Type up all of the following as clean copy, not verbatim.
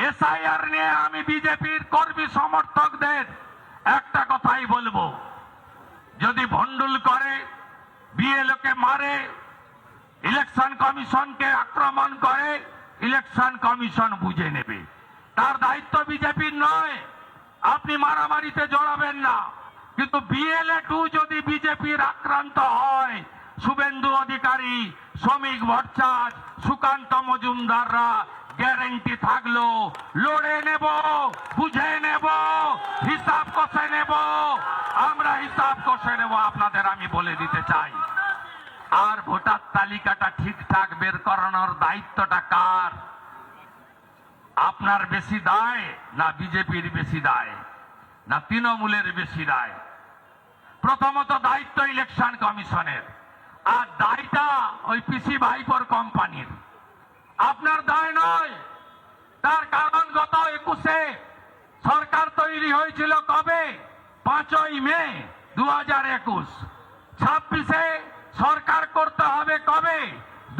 SIR নিয়ে আমি বিজেপির কর্মী সমর্থকদের একটা কথাই বলবো, যদি ভণ্ডুল করে, বিএলওকে মারে, ইলেকশন কমিশনকে আক্রমণ করে, ইলেকশন কমিশন বুঝে নেবে। তার দায়িত্ব বিজেপির নয়, আপনি মারামারিতে জড়াবেন না। কিন্তু বিএলএ-2 যদি বিজেপির আক্রান্ত হয়, শুভেন্দু অধিকারী, শ্রমিক ভট্টাচার্য, সুকান্ত মজুমদাররা গ্যারেন্টি থাকলো লড়ে নেব, বুঝে নেব, হিসাব কষে নেব। আমরা হিসাব কষে নেব, আপনাদের আমি বলে দিতে চাই। আর ভোটার তালিকাটা ঠিকঠাক বের করানোর দায়িত্বটা কার? আপনার বেশি দায় না বিজেপির বেশি দায় না তৃণমূলের বেশি দায়? প্রথমত দায়িত্ব ইলেকশন কমিশনের, আর দায়টা ওই পিসি ভাইপোর কোম্পানির। আপনার দায় নয়। তার কারণ গত 21-এ সরকার তৈরি হয়েছিল কবে? 5ই মে 2021। 26-এ সরকার করতে হবে কবে?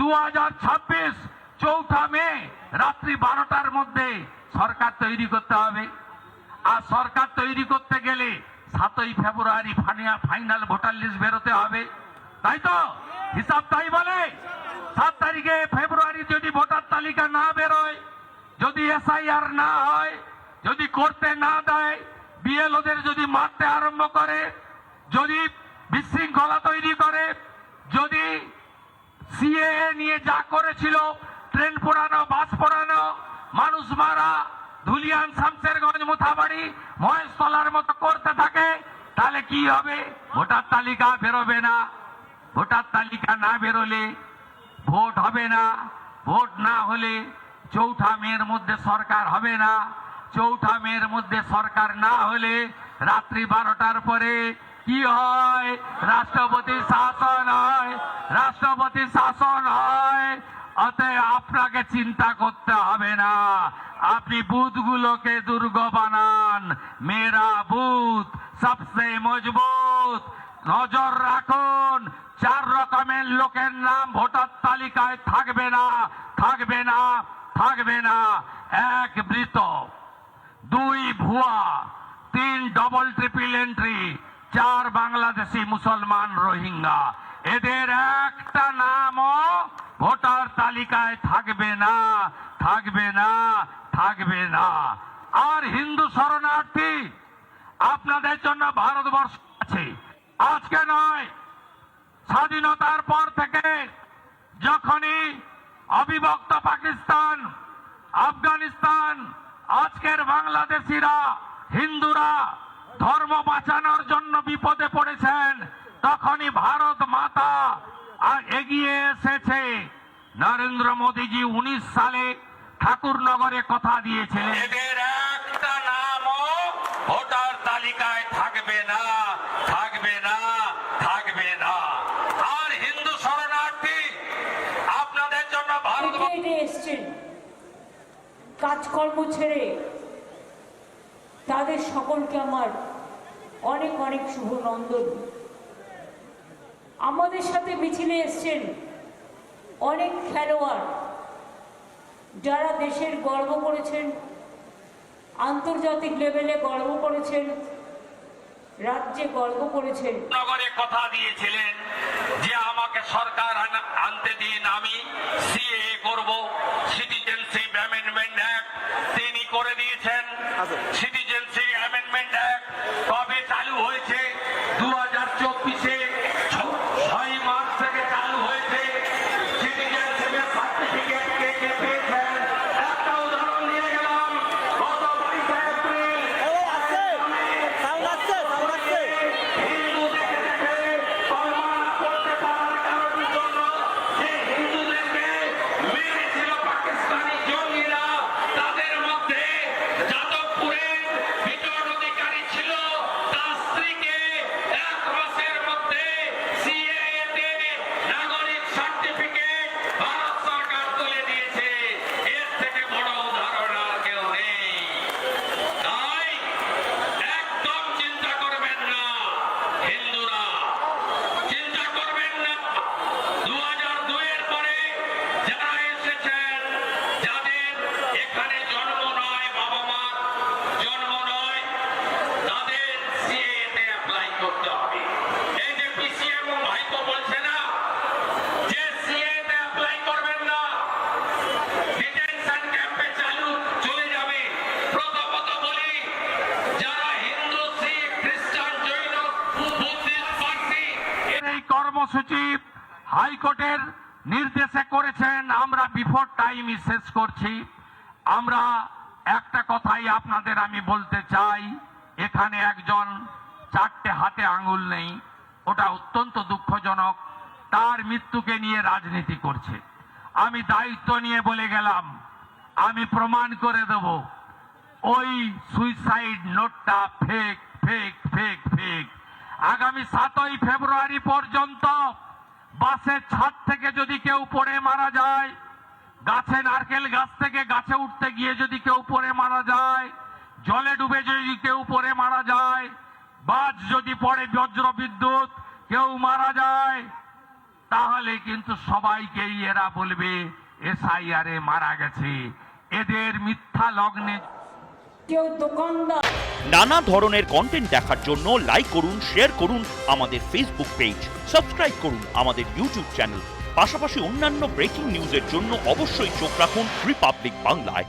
2026 4 মে রাত্রি 12টার মধ্যে সরকার তৈরি করতে হবে। আর সরকার তৈরি করতে গেলে 7ই ফেব্রুয়ারি ফাইনাল ভোটার লিস্ট বেরোতে হবে, তাই তো? হিসাব তাই বলে। 7 তারিখে ফেব্রুয়ারি যদি ভোটার তালিকা না বেরোয়, যদি এসআইআর না হয়, যদি করতে না দেয়, বিএলওদের যদি মারতে আরম্ভ করে, যদি বিশৃঙ্খলা তৈরি করে, যদি সিএএ নিয়ে যা করেছিল, ট্রেন পোড়ানো, বাস পোড়ানো, মানুষ মারা, ধুলিয়ান, শামসেরগঞ্জ, মুথাবাড়ি, মহেশতলার মতো করতে থাকে, তাহলে কি হবে? ভোটার তালিকা বেরোবে না। ভোটার তালিকা না বেরোলে ভোট হবে না। ভোট না হলে 4 মের মধ্যে সরকার হবে না। 4 মের মধ্যে সরকার না হলে রাত্রি 12টার পরে কি হয়? রাষ্ট্রপতি শাসন হয়। রাষ্ট্রপতি শাসন হয়। অতএব আপনাকে চিন্তা করতে হবে না। আপনি বুথগুলোকে দুর্গ বানান। মেরা বুথ সবচেয়ে মজবুত। নজর রাখুন, 4 রকমের লোকের নাম ভোটার তালিকায় থাকবে না, থাকবে না, থাকবে না। 1 মৃত, 2 ভুয়া, 3 ডবল ট্রিপল এন্ট্রি, 4 বাংলাদেশি মুসলমান রোহিঙ্গা। এদের একটা নামও ভোটার তালিকায় থাকবে না, থাকবে না, থাকবে না। আর হিন্দু শরণার্থী, আপনাদের জন্য ভারতবর্ষ আছে। আজকে নয়, স্বাধীনতার পর থেকে যখনই অবিভক্ত পাকিস্তান, আফগানিস্তান, আজকের বাংলাদেশিরা, হিন্দুরা ধর্ম বাঁচানোর জন্য বিপদে পড়েছেন, তখনই ভারত মাতা এগিয়ে এসেছে। নরেন্দ্র মোদীজি 19 সালে ঠাকুরনগরে কথা দিয়েছিলেন, এদের একটা নামও ভোটার তালিকায় থাকবে না, থাকবে না, থাকবে না। আর হিন্দু শরণার্থী, আপনাদের জন্য ভারত এসছেন কাজকর্ম ছেড়ে, তাদের সকলকে আমার অনেক অনেক শুভনন্দন। আমাদের সাথে মিছিলে এসছেন অনেক খেলোয়াড়, যারা দেশের গর্ব করেছেন, আন্তর্জাতিক লেভেলে গর্ব করেছেন, রাজ্যে গর্ব করেছেন। নগরে কথা দিয়েছিলেন যে আমাকে সরকার আনতে দিন, আমি সিএএ করব, সিটিজেনশিপ অ্যামেন্ডমেন্ট অ্যাক্ট তিনি করে দিয়েছেন। সিটিজেনশিপ অ্যামেন্ডমেন্ট অ্যাক্ট কবে চালু হয়েছে? 2024-এ 6 মার্চ থেকে চালু হয়েছে। সিটিজেনশিপের সার্টিফিকেট কে কে পেয়েছেন? একটা উদাহরণ দিয়ে গেলাম, গত 22 এপ্রিল কর্মসূচি হাইকোর্টের নির্দেশে করেছেন, আমরা বিফোর টাইমই শেষ করছি। আমরা একটা কথাই আপনাদের আমি বলতে চাই, এখানে একজন চারটে হাতে আঙুল নেই, ওটা অত্যন্ত দুঃখজনক। তার মৃত্যুকে নিয়ে রাজনীতি করছে। আমি দায়িত্ব নিয়ে বলে গেলাম, আমি প্রমাণ করে দেব ওই সুইসাইড নোটটা ফেক ফেক ফেক ফেক। আগামী 7ই ফেব্রুয়ারি পর্যন্ত বাসের ছাদ থেকে যদি কেউ পড়ে মারা যায়, গাছে নারকেল গাছ থেকে গাছে উঠতে গিয়ে যদি কেউ পড়ে মারা যায়, জলে ডুবে যদি কেউ পড়ে মারা যায়, বাজ যদি পড়ে বজ্র বিদ্যুৎ কেউ মারা যায়, তাহলে কিন্তু সবাইকেই এরা বলবে এসআইআর এ মারা গেছে। এদের মিথ্যা লগ্নে কেউ দোকানদার নানা ধরনের কন্টেন্ট দেখার জন্য লাইক করুন, শেয়ার করুন আমাদের ফেসবুক পেজ, সাবস্ক্রাইব করুন আমাদের ইউটিউব চ্যানেল। পাশাপাশি অন্যান্য ব্রেকিং নিউজের জন্য অবশ্যই চোখ রাখুন রিপাবলিক বাংলায়।